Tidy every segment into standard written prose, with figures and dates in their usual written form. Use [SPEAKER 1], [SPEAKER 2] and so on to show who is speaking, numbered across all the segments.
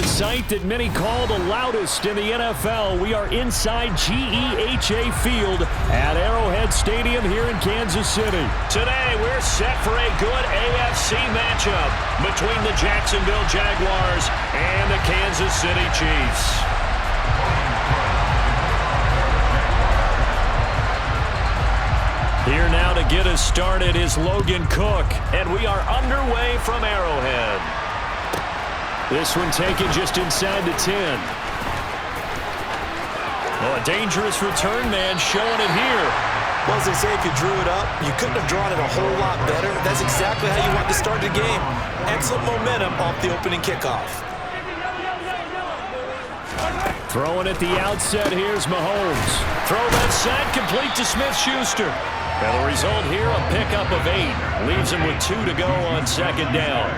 [SPEAKER 1] sight that many call the loudest in the NFL. We are inside GEHA Field at Arrowhead Stadium here in Kansas City.
[SPEAKER 2] Today, we're set for a good AFC matchup between the Jacksonville Jaguars and the Kansas City Chiefs. Here now to get us started is Logan Cook, and we are underway from Arrowhead.
[SPEAKER 1] This one taken just inside the 10.
[SPEAKER 2] Oh, a dangerous return man showing it here.
[SPEAKER 3] Well, as they say, if you drew it up, you couldn't have drawn it a whole lot better. That's exactly how you want to start the game. Excellent momentum off the opening kickoff.
[SPEAKER 1] Throwing at the outset, here's Mahomes.
[SPEAKER 2] Throw that set, complete to Smith-Schuster. And the result here, a pickup of 8. Leaves him with 2 to go on second down.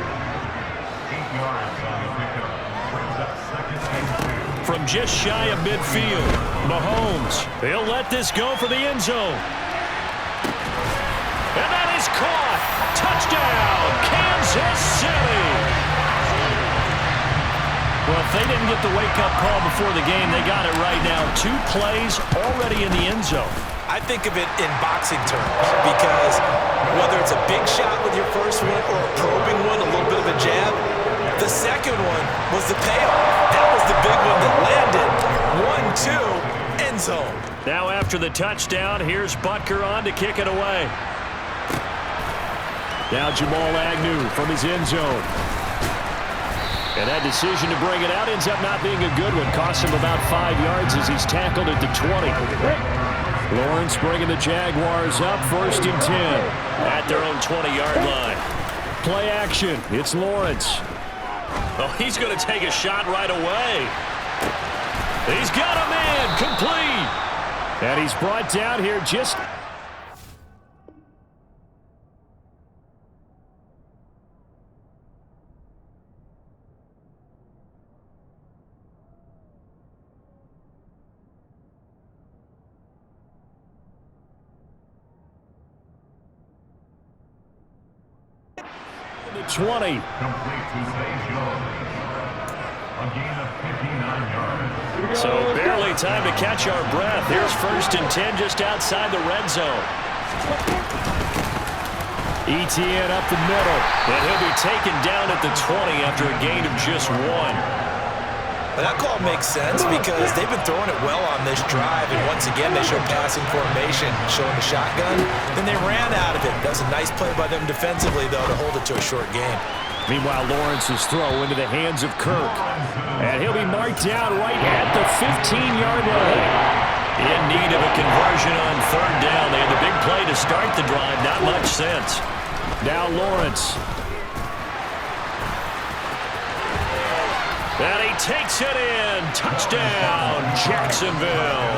[SPEAKER 2] From just shy of midfield, Mahomes. He'll let this go for the end zone. And that is caught. Touchdown, Kansas City.
[SPEAKER 1] Well, if they didn't get the wake-up call before the game, they got it right now. 2 plays already in the end zone.
[SPEAKER 3] I think of it in boxing terms because whether it's a big shot with your first one or a probing one, a little bit of a jab, the second one was the payoff. That was the big one that landed. 1-2, end zone.
[SPEAKER 2] Now after the touchdown, here's Butker on to kick it away.
[SPEAKER 1] Now Jamal Agnew from his end zone. And that decision to bring it out ends up not being a good one. Costs him about 5 yards as he's tackled at the 20. Lawrence bringing the Jaguars up, 1st and 10.
[SPEAKER 2] At their own 20-yard line.
[SPEAKER 1] Play action. It's Lawrence.
[SPEAKER 2] Oh, he's going to take a shot right away. He's got a man, complete.
[SPEAKER 1] And he's brought down here just... the 20.
[SPEAKER 2] So barely time to catch our breath. Here's 1st and 10 just outside the red zone.
[SPEAKER 1] ETN up the middle.
[SPEAKER 2] And he'll be taken down at the 20 after a gain of just 1.
[SPEAKER 3] Well, that call makes sense because they've been throwing it well on this drive, and once again they show passing formation, showing the shotgun. Then they ran out of it. That was a nice play by them defensively, though, to hold it to a short game.
[SPEAKER 1] Meanwhile, Lawrence's throw into the hands of Kirk. And he'll be marked down right at the 15-yard line.
[SPEAKER 2] In need of a conversion on 3rd down. They had the big play to start the drive. Not much sense.
[SPEAKER 1] Now Lawrence.
[SPEAKER 2] And he takes it in. Touchdown, Jacksonville.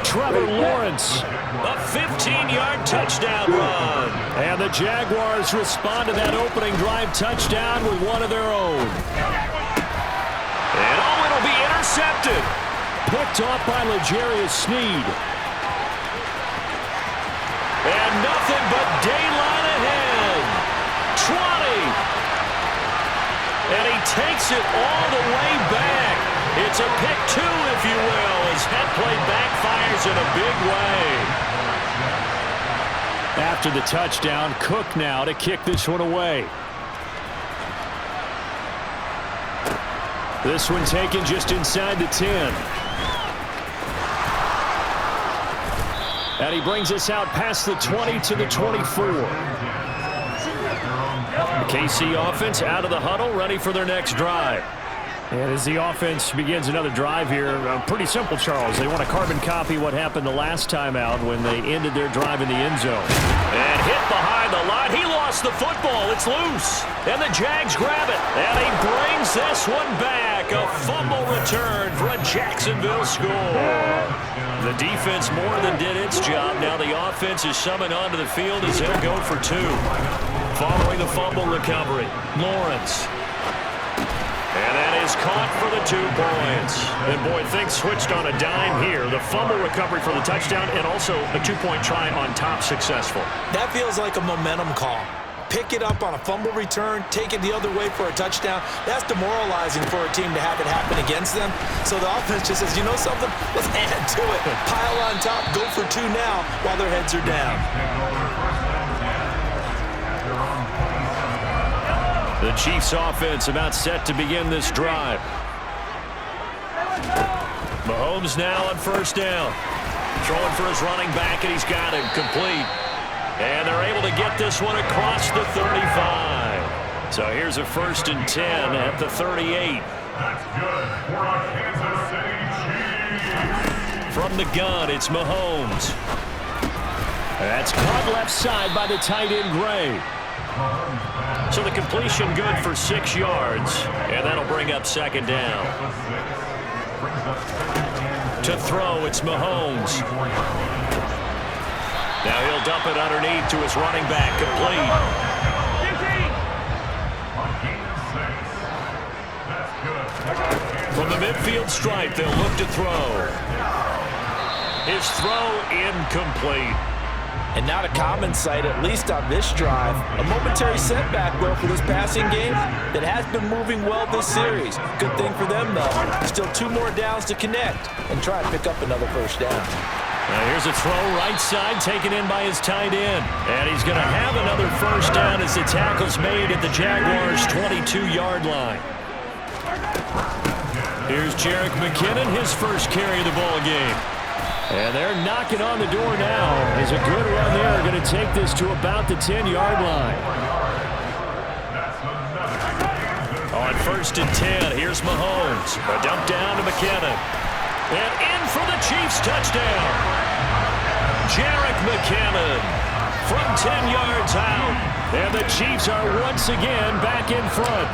[SPEAKER 1] Trevor Lawrence.
[SPEAKER 2] A 15-yard touchdown run.
[SPEAKER 1] And the Jaguars respond to that opening drive touchdown with one of their own.
[SPEAKER 2] And oh, it'll be intercepted.
[SPEAKER 1] Picked off by L'Jarius Sneed.
[SPEAKER 2] And nothing but daylight ahead. 20. And he takes it all the way back. It's a pick 2, if you will, as head play backfires in a big way.
[SPEAKER 1] After the touchdown, Cook now to kick this one away. This one taken just inside the 10. And he brings us out past the 20 to the 24. The KC offense out of the huddle, ready for their next drive. And as the offense begins another drive here, pretty simple, Charles. They want to carbon copy what happened the last time out when they ended their drive in the end zone.
[SPEAKER 2] And hit behind the line. He lost the football. It's loose. And the Jags grab it. And he brings this one back. A fumble return for a Jacksonville score. The defense more than did its job. Now the offense is summoned onto the field as they'll go for 2. Following the fumble recovery, Lawrence. And that is caught for the 2 points. And boy, things switched on a dime here. The fumble recovery for the touchdown and also a 2-point try on top successful.
[SPEAKER 3] That feels like a momentum call. pick it up on a fumble return, take it the other way for a touchdown. That's demoralizing for a team to have it happen against them. So the offense just says, you know something? Let's add to it. Pile on top, go for two now while their heads are down.
[SPEAKER 1] The Chiefs offense about set to begin this drive. Mahomes now on first down. Throwing for his running back, and he's got him complete. And they're able to get this one across the 35. So here's a 1st and 10 at the 38.
[SPEAKER 4] That's good for our Kansas City Chiefs.
[SPEAKER 1] From the gun, it's Mahomes. That's caught left side by the tight end, Gray. So the completion good for 6 yards, and that'll bring up 2nd down. To throw, it's Mahomes. Now he'll dump it underneath to his running back, complete. From the midfield stripe, they'll look to throw. His throw incomplete.
[SPEAKER 3] And not a common sight, at least on this drive. A momentary setback, though, for this passing game that has been moving well this series. Good thing for them, though. Still 2 more downs to connect and try to pick up another 1st down.
[SPEAKER 1] Now here's a throw right side, taken in by his tight end. And he's going to have another 1st down as the tackle's made at the Jaguars' 22-yard line. Here's Jerick McKinnon, his first carry of the ball game. And they're knocking on the door now. As a good run there, going to take this to about the 10-yard line. On 1st and 10, here's Mahomes. A dump down to McKinnon. And in for the Chiefs touchdown. Jerick McKinnon from 10 yards out. And the Chiefs are once again back in front.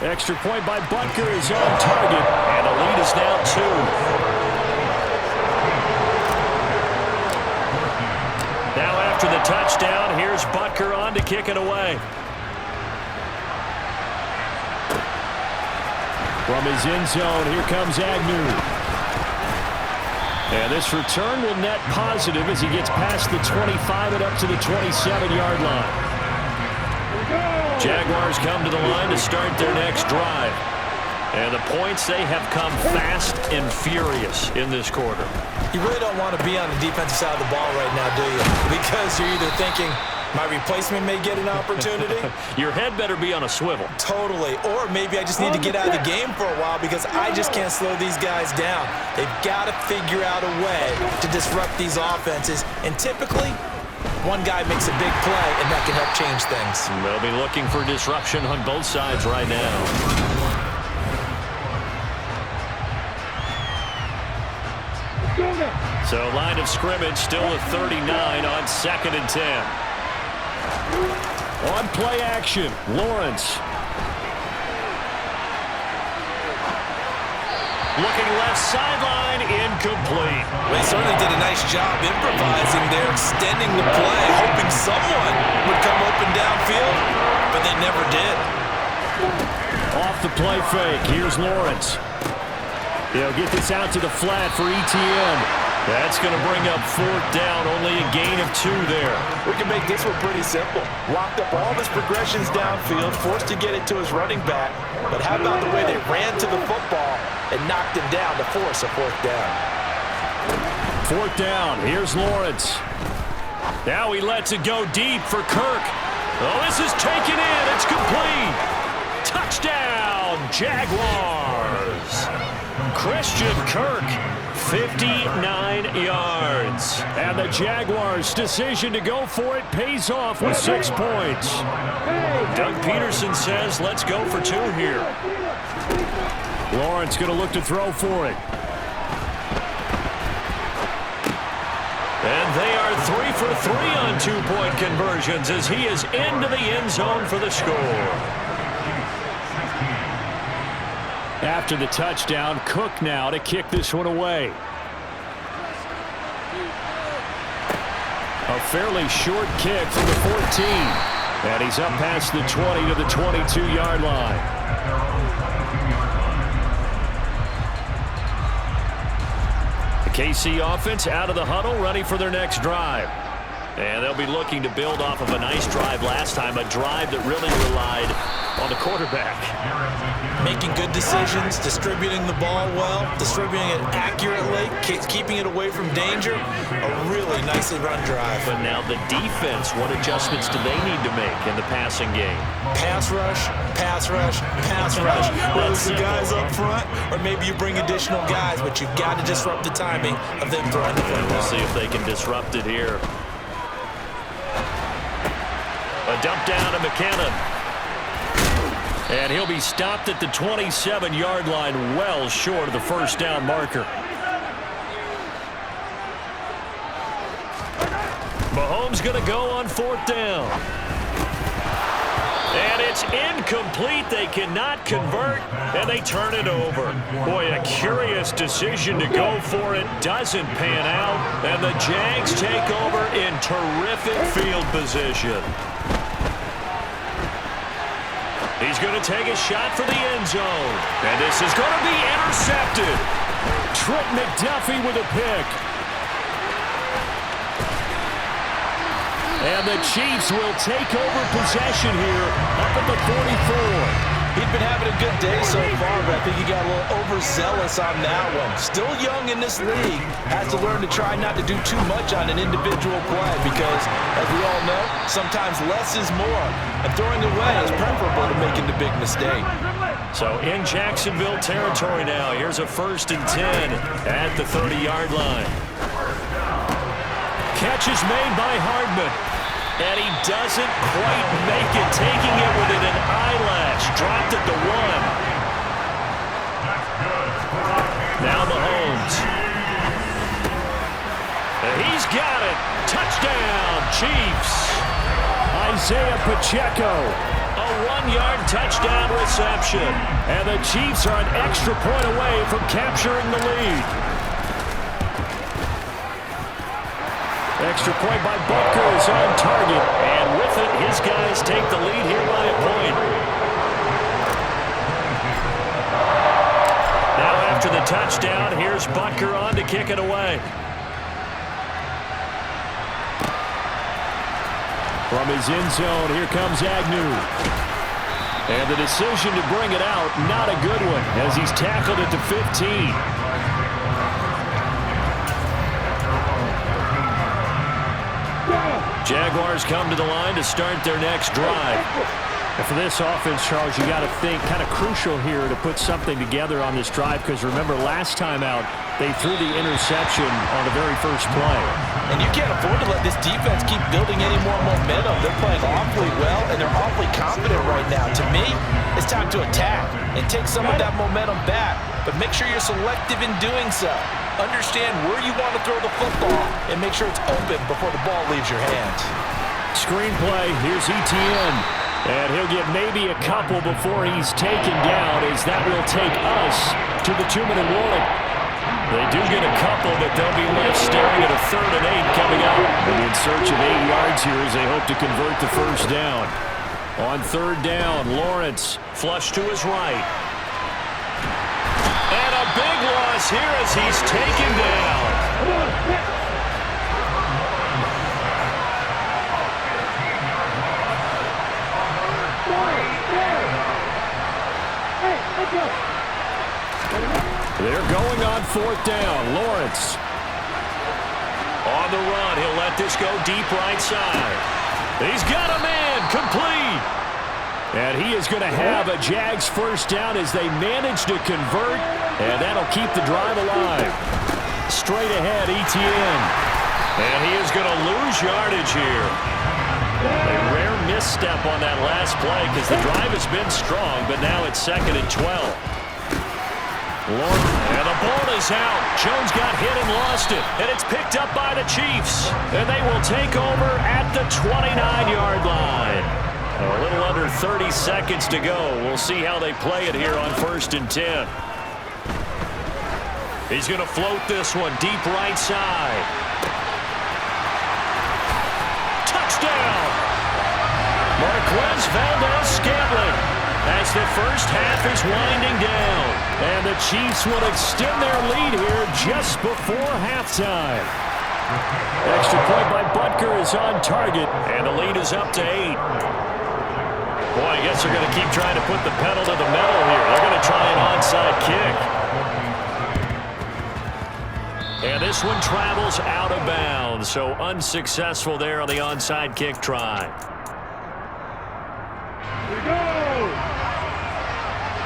[SPEAKER 1] Extra point by Butker is on target, and the lead is now 2. Now after the touchdown, here's Butker on to kick it away. From his end zone, here comes Agnew. And this return will net positive as he gets past the 25 and up to the 27-yard line. Jaguars come to the line to start their next drive. And the points, they have come fast and furious in this quarter.
[SPEAKER 3] You really don't want to be on the defensive side of the ball right now, do you? Because you're either thinking, my replacement may get an opportunity.
[SPEAKER 1] Your head better be on a swivel.
[SPEAKER 3] Totally. Or maybe I just need to get out of the game for a while because I just can't slow these guys down. They've got to figure out a way to disrupt these offenses. And typically, one guy makes a big play, and that can help change things.
[SPEAKER 1] They'll be looking for disruption on both sides right now. So line of scrimmage still a 39 on 2nd and 10. On play action, Lawrence. Looking left sideline, incomplete.
[SPEAKER 3] Well, he certainly did a nice job improvising there, extending the play, hoping someone would come open downfield, but they never did.
[SPEAKER 1] Off the play fake, here's Lawrence. They'll get this out to the flat for ETN. That's going to bring up 4th down, only a gain of 2 there.
[SPEAKER 3] We can make this one pretty simple. Locked up all of his progressions downfield, forced to get it to his running back. But how about the way they ran to the football and knocked him down to force a 4th down?
[SPEAKER 1] 4th down, here's Lawrence. Now he lets it go deep for Kirk. Oh, this is taken in, it's complete. Touchdown, Jaguars. Christian Kirk, 59 yards. And the Jaguars' decision to go for it pays off with 6 points. Doug Peterson says, let's go for 2 here. Lawrence going to look to throw for it. And they are 3 for 3 on 2-point conversions as he is into the end zone for the score. After the touchdown, Cook now to kick this one away. A fairly short kick from the 14. And he's up past the 20 to the 22-yard line. The KC offense out of the huddle, ready for their next drive.
[SPEAKER 2] And they'll be looking to build off of a nice drive last time, a drive that really relied on the quarterback.
[SPEAKER 3] Making good decisions, distributing the ball well, distributing it accurately, keeping it away from danger. A really nicely run drive.
[SPEAKER 2] But now the defense, what adjustments do they need to make in the passing game?
[SPEAKER 3] Pass rush, pass rush, pass rush. Whether it's the guys up front or maybe you bring additional guys, but you've got to disrupt the timing of them throwing the football.
[SPEAKER 2] We'll see if they can disrupt it here. A dump down to McKinnon. And he'll be stopped at the 27-yard line, well short of the first down marker. Mahomes going to go on 4th down. And it's incomplete. They cannot convert, and they turn it over. Boy, a curious decision to go for it. Doesn't pan out, and the Jags take over in terrific field position. He's going to take a shot for the end zone. And this is going to be intercepted.
[SPEAKER 1] Trent McDuffie with a pick. And the Chiefs will take over possession here up at the 44.
[SPEAKER 3] He'd been having a good day so far, but I think he got a little overzealous on that one. Still young in this league. Has to learn to try not to do too much on an individual play because, as we all know, sometimes less is more. And throwing away is preferable to making the big mistake.
[SPEAKER 2] So in Jacksonville territory now, here's a 1st and 10 at the 30-yard line. Catch is made by Hardman. And he doesn't quite make it, taking it within an eyelash. Dropped at the 1. Now Mahomes. And he's got it. Touchdown, Chiefs.
[SPEAKER 1] Isaiah Pacheco.
[SPEAKER 2] A 1-yard touchdown reception.
[SPEAKER 1] And the Chiefs are an extra point away from capturing the lead. Extra point by Butker is on target.
[SPEAKER 2] And with it, his guys take the lead here by a point. Now after the touchdown, here's Butker on to kick it away.
[SPEAKER 1] From his end zone, here comes Agnew. And the decision to bring it out, not a good one, as he's tackled at the 15.
[SPEAKER 2] Jaguars come to the line to start their next drive.
[SPEAKER 1] And for this offense, Charles, you got to think kind of crucial here to put something together on this drive because remember last time out they threw the interception on the very first play.
[SPEAKER 3] And you can't afford to let this defense keep building any more momentum. They're playing awfully well and they're awfully confident right now. To me, it's time to attack and take some of that momentum back, but make sure you're selective in doing so. Understand where you want to throw the football and make sure it's open before the ball leaves your hands.
[SPEAKER 1] Screenplay, here's ETN. And he'll get maybe a couple before he's taken down as that will take us to the 2-minute warning.
[SPEAKER 2] They do get a couple, but they'll be left staring at a 3rd and 8 coming up.
[SPEAKER 1] And in search of 8 yards here as they hope to convert the first down. On 3rd down, Lawrence.
[SPEAKER 2] Flush to his right. And a big loss here as he's taken down.
[SPEAKER 1] They're going on 4th down. Lawrence.
[SPEAKER 2] On the run, he'll let this go deep right side. He's got a man, complete.
[SPEAKER 1] And he is going to have a Jags first down as they manage to convert, and that'll keep the drive alive. Straight ahead, ETN.
[SPEAKER 2] And he is going to lose yardage here. A rare misstep on that last play because the drive has been strong, but now it's 2nd and 12. And the ball is out. Jones got hit and lost it. And it's picked up by the Chiefs. And they will take over at the 29-yard line. A little under 30 seconds to go. We'll see how they play it here on 1st and 10. He's going to float this one deep right side. Touchdown! Marquez Valdez-Scantling. As the first half is winding down.
[SPEAKER 1] And the Chiefs will extend their lead here just before halftime. Extra point by Butker is on target.
[SPEAKER 2] And the lead is up to 8. Boy, I guess they're going to keep trying to put the pedal to the metal here. They're going to try an onside kick. And this one travels out of bounds, so unsuccessful there on the onside kick try.
[SPEAKER 5] Here we go!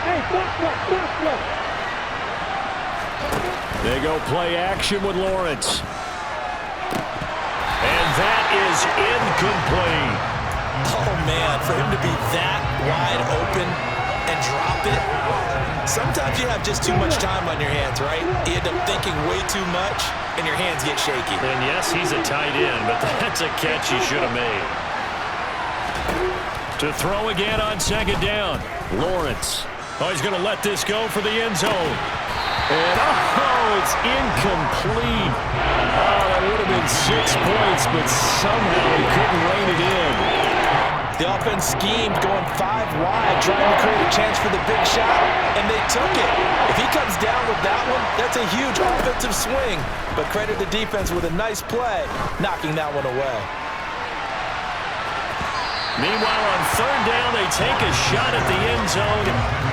[SPEAKER 5] Hey, stop.
[SPEAKER 1] They go play action with Lawrence.
[SPEAKER 2] And that is incomplete.
[SPEAKER 3] Oh, man, for him to be that wide open and drop it. Sometimes you have just too much time on your hands, right? You end up thinking way too much, and your hands get shaky.
[SPEAKER 2] And yes, he's a tight end, but that's a catch he should have made.
[SPEAKER 1] To throw again on second down. Lawrence. Oh, he's going to let this go for the end zone. And, oh, it's incomplete. Oh, that would have been 6 points, but somehow he couldn't rein it in.
[SPEAKER 3] The offense schemed going 5 wide, trying to create a chance for the big shot, and they took it. If he comes down with that one, that's a huge offensive swing. But credit the defense with a nice play, knocking that one away.
[SPEAKER 2] Meanwhile, on third down, they take a shot at the end zone,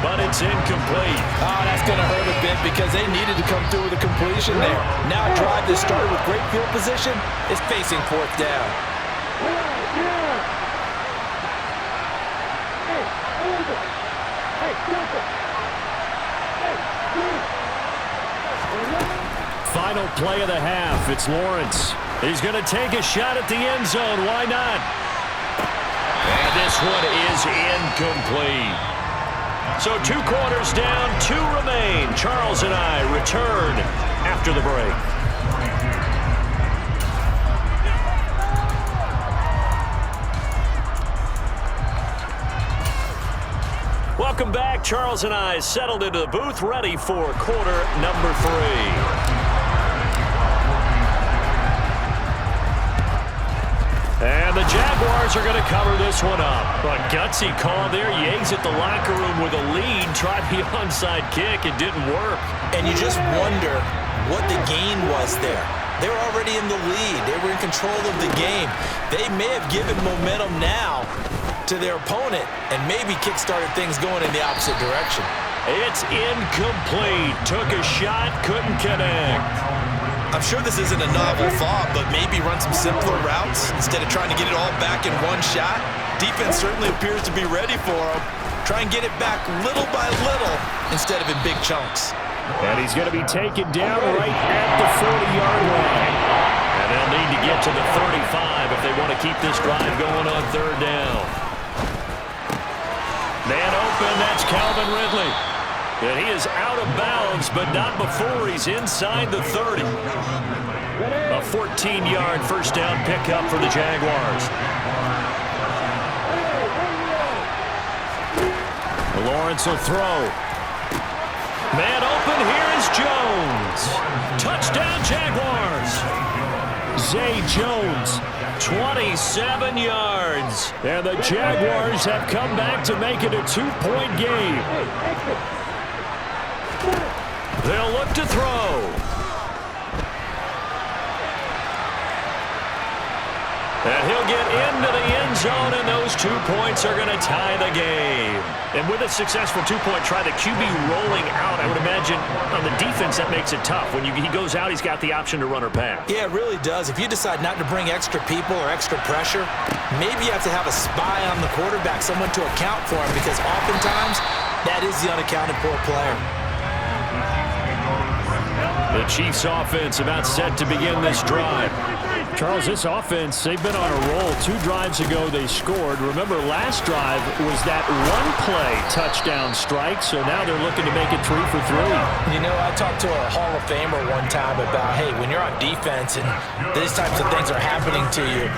[SPEAKER 2] but it's incomplete.
[SPEAKER 3] Oh, that's going to hurt a bit because they needed to come through with a completion there. Now a drive that started with great field position is facing fourth down.
[SPEAKER 1] Final play of the half. It's Lawrence. He's going to take a shot at the end zone. Why not?
[SPEAKER 2] And this one is incomplete. So 2 quarters down, 2 remain. Charles and I return after the break. Welcome back. Charles and I settled into the booth, ready for quarter number 3. And the Jaguars are going to cover this one up. A gutsy call there. You exit the locker room with a lead. Tried the onside kick. It didn't work.
[SPEAKER 3] And you just wonder what the gain was there. They were already in the lead. They were in control of the game. They may have given momentum now to their opponent and maybe kick-started things going in the opposite direction.
[SPEAKER 2] It's incomplete. Took a shot, couldn't connect.
[SPEAKER 3] I'm sure this isn't a novel thought, but maybe run some simpler routes instead of trying to get it all back in one shot. Defense certainly appears to be ready for him. Try and get it back little by little instead of in big chunks.
[SPEAKER 1] And he's going to be taken down right at the 40-yard line.
[SPEAKER 2] And they'll need to get to the 35 if they want to keep this drive going on third down. Man open, that's Calvin Ridley. And he is out of bounds, but not before he's inside the 30. A 14-yard first down pickup for the Jaguars.
[SPEAKER 1] Lawrence will throw.
[SPEAKER 2] Man open, here is Jones. Touchdown, Jaguars.
[SPEAKER 1] Zay Jones.
[SPEAKER 2] 27 yards.
[SPEAKER 1] And the Jaguars have come back to make it a 2-point game.
[SPEAKER 2] They'll look to throw. And he'll get into the end zone, and those 2 points are going to tie the game. And with a successful 2-point try, the QB rolling out, I would imagine on the defense that makes it tough. When he goes out, he's got the option to run or pass.
[SPEAKER 3] Yeah, it really does. If you decide not to bring extra people or extra pressure, maybe you have to have a spy on the quarterback, someone to account for him, because oftentimes that is the unaccounted for player.
[SPEAKER 1] The Chiefs offense about set to begin this drive. Charles, this offense, they've been on a roll. 2 drives ago, they scored. Remember, last drive was that one-play touchdown strike, so now they're looking to make it 3 for 3.
[SPEAKER 3] You know, I talked to a Hall of Famer one time about, hey, when you're on defense and these types of things are happening to you,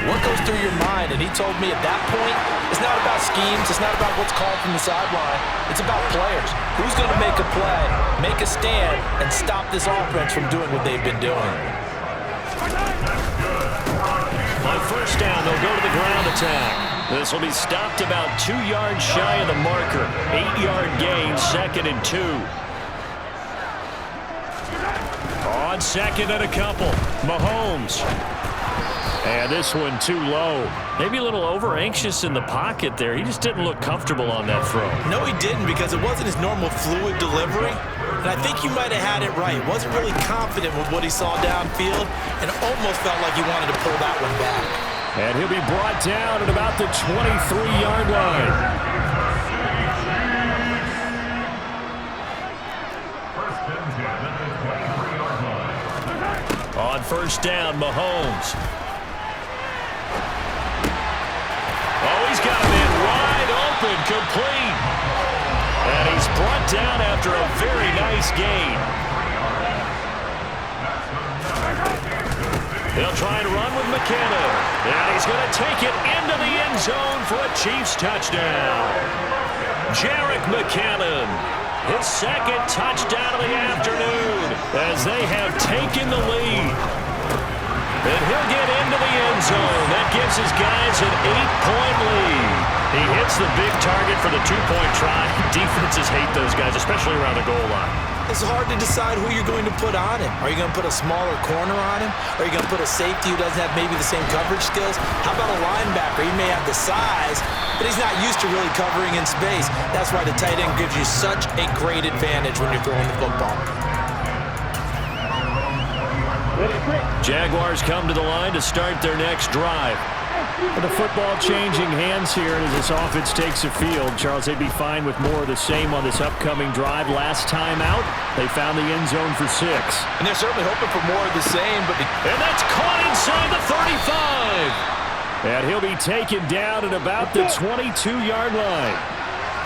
[SPEAKER 3] what goes through your mind? And he told me at that point, it's not about schemes, it's not about what's called from the sideline, it's about players. Who's going to make a play, make a stand, and stop this offense from doing what they've been doing?
[SPEAKER 2] On first down, they'll go to the ground attack. This will be stopped about 2 yards shy of the marker. 8-yard gain, 2nd and 2. On second and a couple, Mahomes. And this one too low. Maybe a little over-anxious in the pocket there. He just didn't look comfortable on that throw.
[SPEAKER 3] No, he didn't, because it wasn't his normal fluid delivery. And I think you might have had it right. Wasn't really confident with what he saw downfield and almost felt like he wanted to pull that one back.
[SPEAKER 1] And he'll be brought down at about the 23-yard line.
[SPEAKER 2] On first down, Mahomes. Oh, he's got a man wide open, complete. And he's brought down after a very nice gain. They'll try and run with McKinnon. And he's going to take it into the end zone for a Chiefs touchdown. Jerick McKinnon, his second touchdown of the afternoon as they have taken the lead. And he'll get into the end zone. That gives his guys an 8-point lead. He hits the big target for the two-point try. Defenses hate those guys, especially around the goal line.
[SPEAKER 3] It's hard to decide who you're going to put on him. Are you going to put a smaller corner on him? Are you going to put a safety who doesn't have maybe the same coverage skills? How about a linebacker? He may have the size, but he's not used to really covering in space. That's why the tight end gives you such a great advantage when you're throwing the football.
[SPEAKER 2] Jaguars come to the line to start their next drive.
[SPEAKER 1] With the football changing hands here as this offense takes the field, Charles, they'd be fine with more of the same on this upcoming drive. Last time out, they found the end zone for 6.
[SPEAKER 3] And they're certainly hoping for more of the same.
[SPEAKER 2] And that's caught inside the 35.
[SPEAKER 1] And he'll be taken down at about the 22-yard line.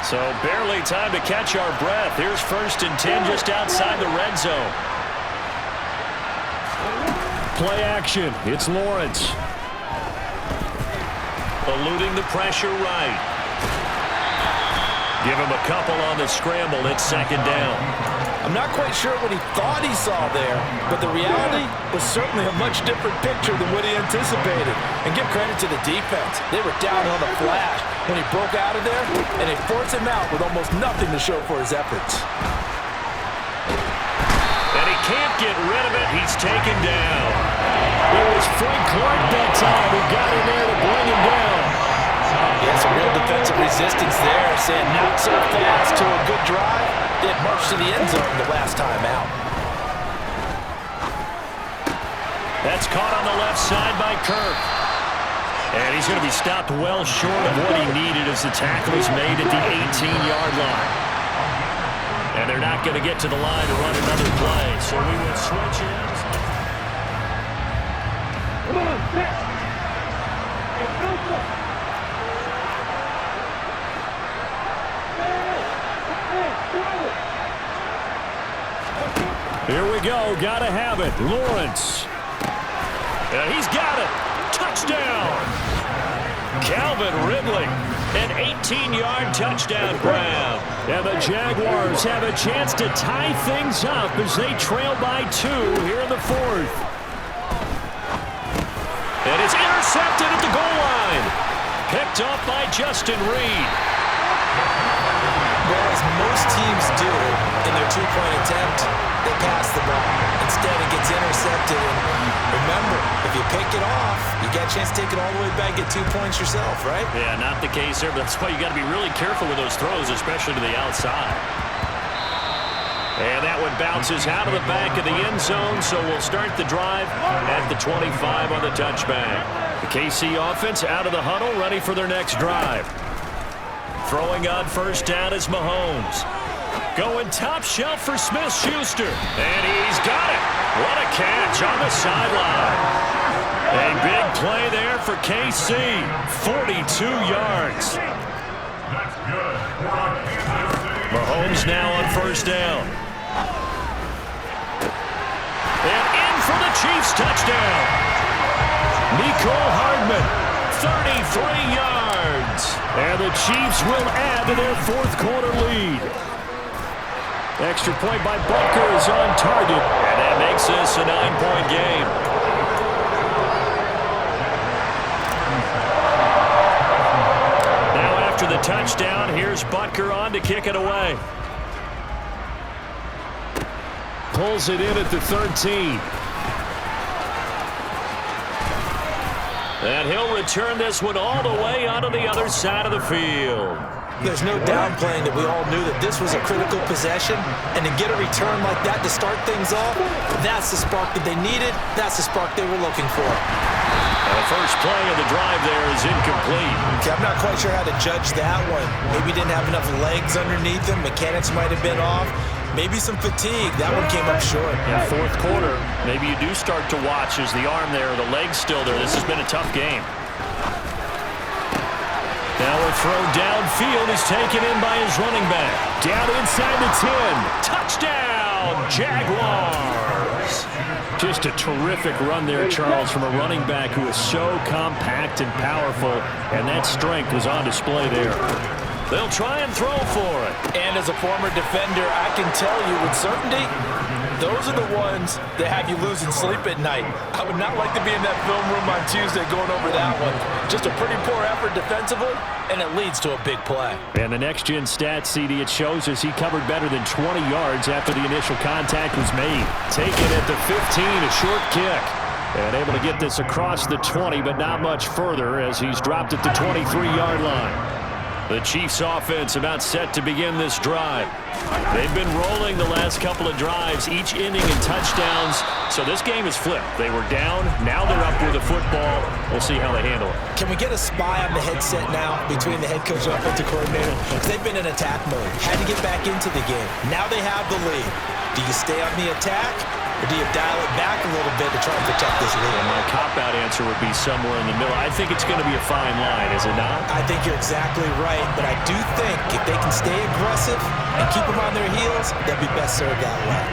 [SPEAKER 2] So barely time to catch our breath. Here's first and 10 just outside the red zone.
[SPEAKER 1] Play action. It's Lawrence.
[SPEAKER 2] Eluding the pressure right. Give him a couple on the scramble. It's second down.
[SPEAKER 3] I'm not quite sure what he thought he saw there, but the reality was certainly a much different picture than what he anticipated. And give credit to the defense. They were down on the flash when he broke out of there, and they forced him out with almost nothing to show for his efforts.
[SPEAKER 2] And he can't get rid of it. He's taken down.
[SPEAKER 1] It was Frank Clark that time who got in there to bring him down.
[SPEAKER 3] Yeah, some real defensive resistance there, saying not so fast to a good drive. They had marched to the end zone the last time out.
[SPEAKER 2] That's caught on the left side by Kirk. And he's going to be stopped well short of what he needed as the tackle is made at the 18-yard line. And they're not going to get to the line to run another play, so we will switch in.
[SPEAKER 5] Come on, set.
[SPEAKER 1] Here we go. Gotta have it. Lawrence.
[SPEAKER 2] And he's got it. Touchdown. Calvin Ridley. An 18-yard touchdown grab.
[SPEAKER 1] And the Jaguars have a chance to tie things up as they trail by 2 here in the 4th.
[SPEAKER 2] And it's intercepted at the goal line. Picked up by Justin Reed.
[SPEAKER 3] Well, as most teams do in their two-point attempt, they pass the ball. Instead, it gets intercepted. And remember, if you pick it off, you get a chance to take it all the way back, get 2 points yourself, right?
[SPEAKER 2] Yeah, not the case there, but that's why you got to be really careful with those throws, especially to the outside. And that one bounces out of the back of the end zone, so we'll start the drive at the 25 on the touchback. The KC offense out of the huddle, ready for their next drive. Throwing on first down is Mahomes. Going top shelf for Smith-Schuster. And he's got it. What a catch on the sideline. A big play there for KC. 42 yards. Mahomes now on first down. And in for the Chiefs touchdown. Nicole Hardman, 33 yards.
[SPEAKER 1] And the Chiefs will add to their 4th quarter lead. Extra point by Butker is on target.
[SPEAKER 2] And that makes this a 9-point game. Now after the touchdown, here's Butker on to kick it away.
[SPEAKER 1] pulls it in at the 13.
[SPEAKER 2] And he'll return this one all the way onto the other side of the field.
[SPEAKER 3] There's no downplaying that we all knew that this was a critical possession, and to get a return like that to start things off, that's the spark that they needed. That's the spark they were looking for.
[SPEAKER 2] The first play of the drive there is incomplete.
[SPEAKER 3] Okay, I'm not quite sure how to judge that one. Maybe didn't have enough legs underneath him. Mechanics might have been off. Maybe some fatigue. That one came up short.
[SPEAKER 2] In fourth quarter, maybe you do start to watch as the arm there, the leg's still there. This has been a tough game.
[SPEAKER 1] Now a throw downfield is taken in by his running back. Down inside the 10.
[SPEAKER 2] Touchdown, Jaguars!
[SPEAKER 1] Just a terrific run there, Charles, from a running back who is so compact and powerful, and that strength was on display there.
[SPEAKER 2] They'll try and throw for it.
[SPEAKER 3] And as a former defender, I can tell you with certainty, those are the ones that have you losing sleep at night. I would not like to be in that film room on Tuesday going over that one. Just a pretty poor effort defensively, and it leads to a big play.
[SPEAKER 1] And the next-gen stats, CD, it shows us he covered better than 20 yards after the initial contact was made. Taken at the 15, a short kick. And able to get this across the 20, but not much further as he's dropped at the 23-yard line. The Chiefs offense about set to begin this drive. They've been rolling the last couple of drives, each ending in touchdowns. So this game is flipped. They were down. Now they're up with the football. We'll see how they handle it.
[SPEAKER 3] Can we get a spy on the headset now between the head coach and offensive coordinator? Because they've been in attack mode. Had to get back into the game. Now they have the lead. Do you stay on the attack? Or do you dial it back a little bit to try and protect this lead?
[SPEAKER 1] Well, my cop-out answer would be somewhere in the middle. I think it's going to be a fine line, is it not?
[SPEAKER 3] I think you're exactly right, but I do think if they can stay aggressive and keep them on their heels, they'll be best served that way.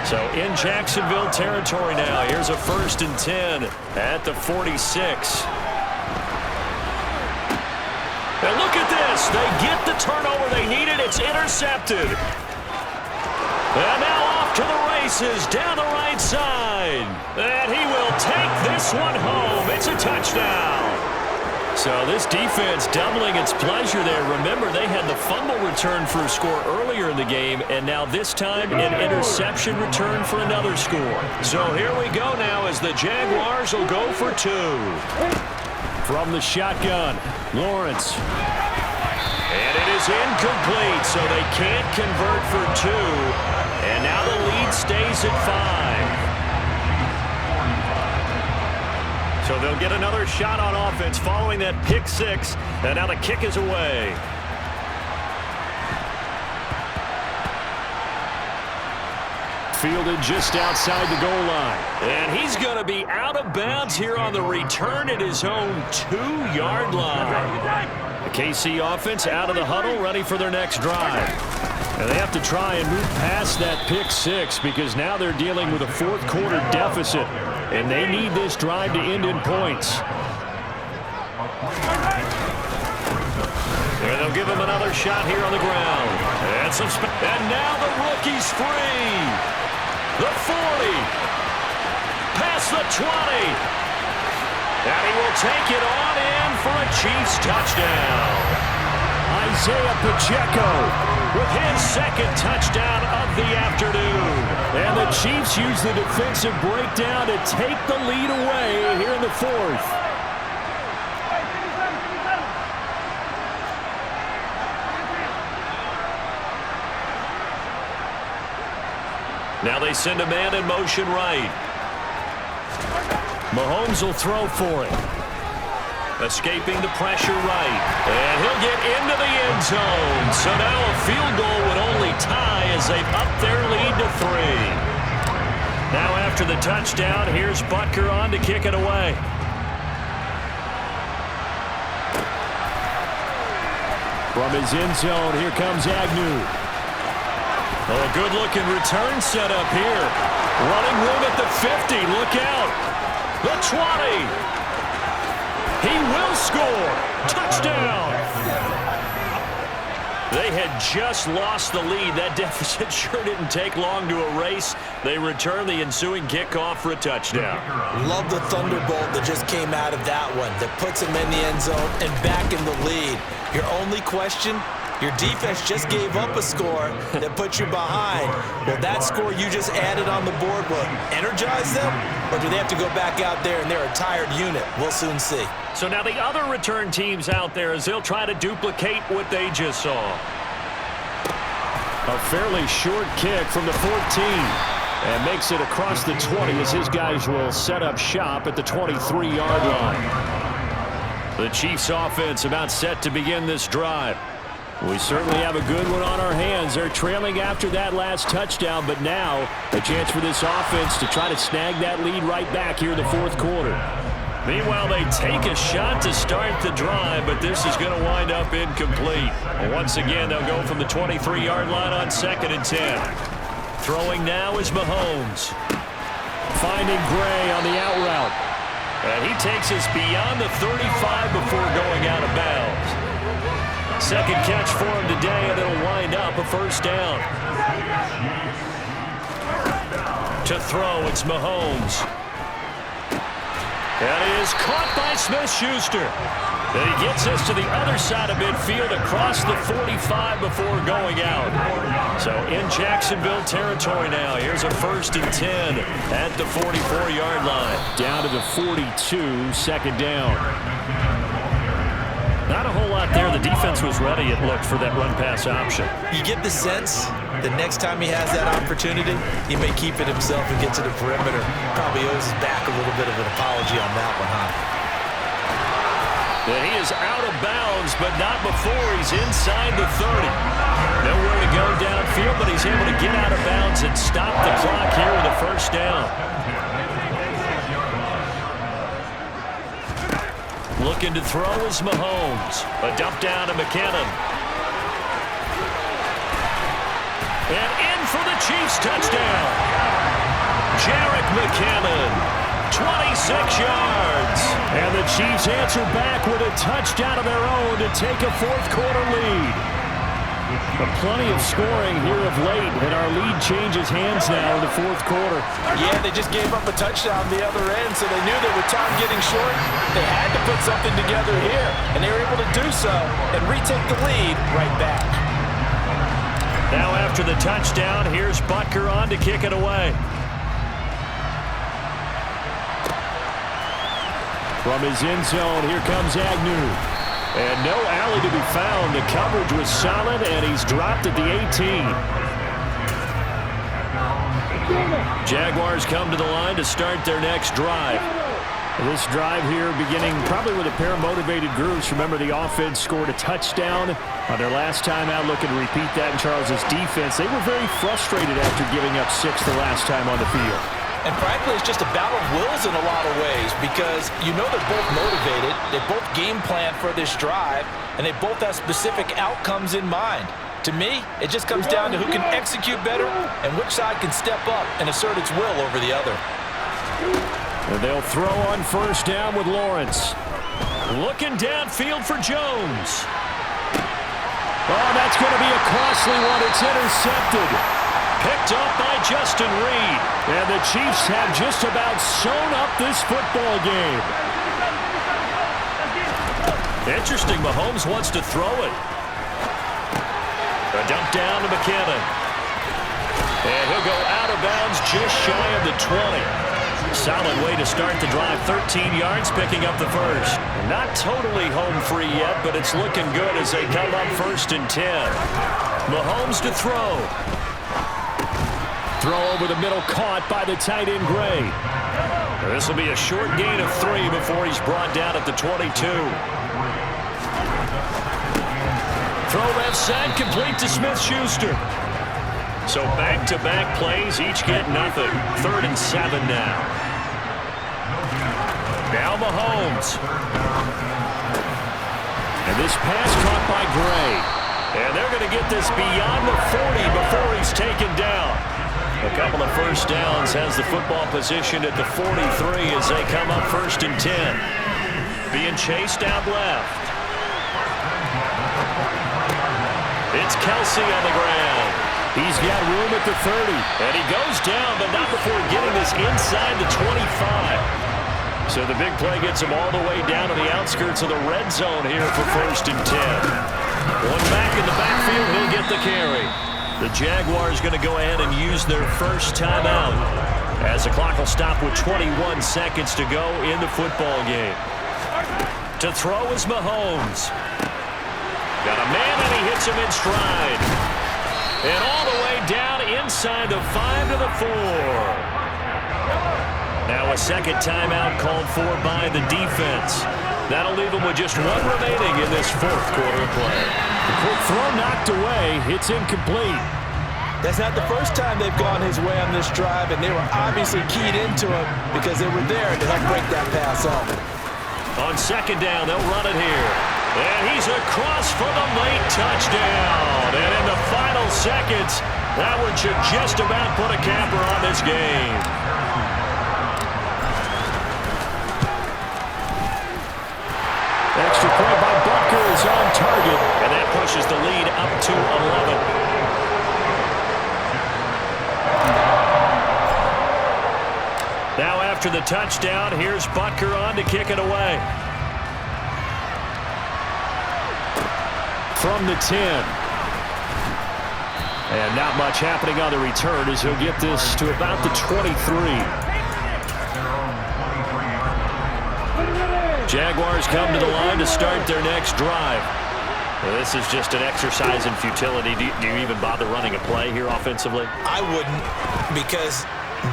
[SPEAKER 2] So in Jacksonville territory now. Here's a 1st and 10 at the 46. And look at this. They get the turnover they needed. It's intercepted. And now off to the races down the right side. And he will take this one home. It's a touchdown. So this defense doubling its pleasure there. Remember, they had the fumble return for a score earlier in the game, and now this time an interception return for another score. So here we go now as the Jaguars will go for 2.
[SPEAKER 1] From the shotgun, Lawrence.
[SPEAKER 2] And it is incomplete, so they can't convert for 2. And now the lead stays at 5. So they'll get another shot on offense following that pick 6. And now the kick is away.
[SPEAKER 1] Fielded just outside the goal line.
[SPEAKER 2] And he's going to be out of bounds here on the return at his own 2-yard line. The KC offense out of the huddle, ready for their next drive. And they have to try and move past that pick 6 because now they're dealing with a fourth-quarter deficit, and they need this drive to end in points. And they'll give him another shot here on the ground. And now the rookie's free. The 40. Past the 20. And he will take it on in for a Chiefs touchdown.
[SPEAKER 1] Isaiah Pacheco
[SPEAKER 2] with his second touchdown of the afternoon.
[SPEAKER 1] And the Chiefs use the defensive breakdown to take the lead away here in the 4th.
[SPEAKER 2] Now they send a man in motion right.
[SPEAKER 1] Mahomes will throw for it.
[SPEAKER 2] Escaping the pressure right. And he'll get into the end zone. So now a field goal would only tie as they've upped their lead to 3. Now after the touchdown, here's Butker on to kick it away.
[SPEAKER 1] From his end zone, here comes Agnew.
[SPEAKER 2] Oh, a good-looking return set up here. Running room at the 50. Look out. The 20. He will score. Touchdown. They had just lost the lead. That deficit sure didn't take long to erase. They return the ensuing kickoff for a touchdown.
[SPEAKER 3] Love the thunderbolt that just came out of that one that puts him in the end zone and back in the lead. Your only question, Your defense just gave up a score that put you behind. Will that score you just added on the board will energize them? Or do they have to go back out there and they're a tired unit? We'll soon see.
[SPEAKER 2] So now the other return teams out there as they'll try to duplicate what they just saw.
[SPEAKER 1] A fairly short kick from the 14. And makes it across the 20 as his guys will set up shop at the 23-yard line.
[SPEAKER 2] The Chiefs offense about set to begin this drive.
[SPEAKER 1] We certainly have a good one on our hands. They're trailing after that last touchdown, but now a chance for this offense to try to snag that lead right back here in the fourth quarter.
[SPEAKER 2] Meanwhile, they take a shot to start the drive, but this is going to wind up incomplete. Once again, they'll go from the 23-yard line on 2nd and 10. Throwing now is Mahomes.
[SPEAKER 1] Finding Gray on the out route.
[SPEAKER 2] And he takes us beyond the 35 before going out of bounds. Second catch for him today, and it'll wind up a first down. To throw, it's Mahomes. And he is caught by Smith-Schuster. And he gets us to the other side of midfield across the 45 before going out. So in Jacksonville territory now. Here's a 1st and 10 at the 44-yard line.
[SPEAKER 1] Down to the 42, second down.
[SPEAKER 2] Not a whole lot there. The defense was ready, it looked, for that run-pass option.
[SPEAKER 3] You get the sense the next time he has that opportunity, he may keep it himself and get to the perimeter. Probably owes his back a little bit of an apology on that one, huh?
[SPEAKER 2] And he is out of bounds, but not before he's inside the 30. Nowhere to go downfield, but he's able to get out of bounds and stop the clock here with a first down. Looking to throw is Mahomes. A dump down to McKinnon. And in for the Chiefs touchdown. Jerick McKinnon, 26 yards.
[SPEAKER 1] And the Chiefs answer back with a touchdown of their own to take a fourth quarter lead. Plenty of scoring here of late, and our lead changes hands now in the fourth quarter.
[SPEAKER 3] Yeah, they just gave up a touchdown the other end, so they knew that with time getting short, they had to put something together here, and they were able to do so and retake the lead right back.
[SPEAKER 2] Now after the touchdown, here's Butker on to kick it away.
[SPEAKER 1] From his end zone, here comes Agnew. And no alley to be found. The coverage was solid, and he's dropped at the 18.
[SPEAKER 2] Jaguars come to the line to start their next drive.
[SPEAKER 1] This drive here beginning probably with a pair of motivated groups. Remember, the offense scored a touchdown on their last time out, looking to repeat that in Charles's defense. They were very frustrated after giving up 6 the last time on the field.
[SPEAKER 3] And frankly, it's just a battle of wills in a lot of ways because you know they're both motivated, they both game plan for this drive, and they both have specific outcomes in mind. To me, it just comes down to who can execute better and which side can step up and assert its will over the other.
[SPEAKER 1] And they'll throw on first down with Lawrence.
[SPEAKER 2] Looking downfield for Jones.
[SPEAKER 1] Oh, that's going to be a costly one. It's intercepted.
[SPEAKER 2] Picked up by Justin Reed.
[SPEAKER 1] And the Chiefs have just about sewn up this football game.
[SPEAKER 2] Interesting, Mahomes wants to throw it. A dump down to McKinnon. And he'll go out of bounds just shy of the 20. Solid way to start the drive. 13 yards, picking up the first. Not totally home free yet, but it's looking good as they come up 1st and 10. Mahomes to throw.
[SPEAKER 1] Throw over the middle, caught by the tight end Gray.
[SPEAKER 2] This will be a short gain of 3 before he's brought down at the 22. Throw left side, complete to Smith-Schuster. So back-to-back plays, each get nothing. 3rd and 7 now. Now Mahomes.
[SPEAKER 1] And this pass caught by Gray.
[SPEAKER 2] And they're going to get this beyond the 40 before he's taken down. A couple of first downs, has the football position at the 43 as they come up 1st and 10. Being chased out left. It's Kelsey on the ground.
[SPEAKER 1] He's got room at the 30.
[SPEAKER 2] And he goes down, but not before getting this inside the 25. So the big play gets him all the way down to the outskirts of the red zone here for 1st and 10. One back in the backfield, he'll get the carry. The Jaguars going to go ahead and use their first timeout as the clock will stop with 21 seconds to go in the football game. To throw is Mahomes. Got a man, and he hits him in stride. And all the way down inside the 5 to the 4. Now a second timeout called for by the defense. That'll leave him with just one remaining in this fourth quarter play.
[SPEAKER 1] The quick throw knocked away. It's incomplete.
[SPEAKER 3] That's not the first time they've gone his way on this drive, and they were obviously keyed into him because they were there to help break that pass up.
[SPEAKER 2] On second down, they'll run it here. And he's across for the late touchdown. And in the final seconds, that one should just about put a capper on this game.
[SPEAKER 1] Extra point by Butker is on target.
[SPEAKER 2] And that pushes the lead up to 11. Now after the touchdown, here's Butker on to kick it away.
[SPEAKER 1] From the 10. And not much happening on the return as he'll get this to about the 23. Jaguars come to the line to start their next drive.
[SPEAKER 2] Well, this is just an exercise in futility. Do you even bother running a play here offensively?
[SPEAKER 3] I wouldn't, because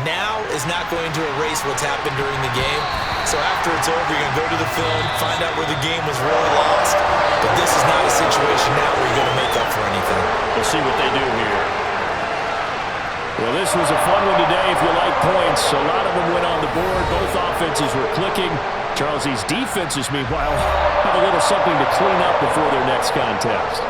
[SPEAKER 3] now is not going to erase what's happened during the game. So after it's over, you're going to go to the film, find out where the game was really lost. But this is not a situation now where you're going to make up for anything.
[SPEAKER 2] We'll see what they do here.
[SPEAKER 1] Well, this was a fun one today if you like points. A lot of them went on the board. Both offenses were clicking. Charles, these defenses, meanwhile, have a little something to clean up before their next contest.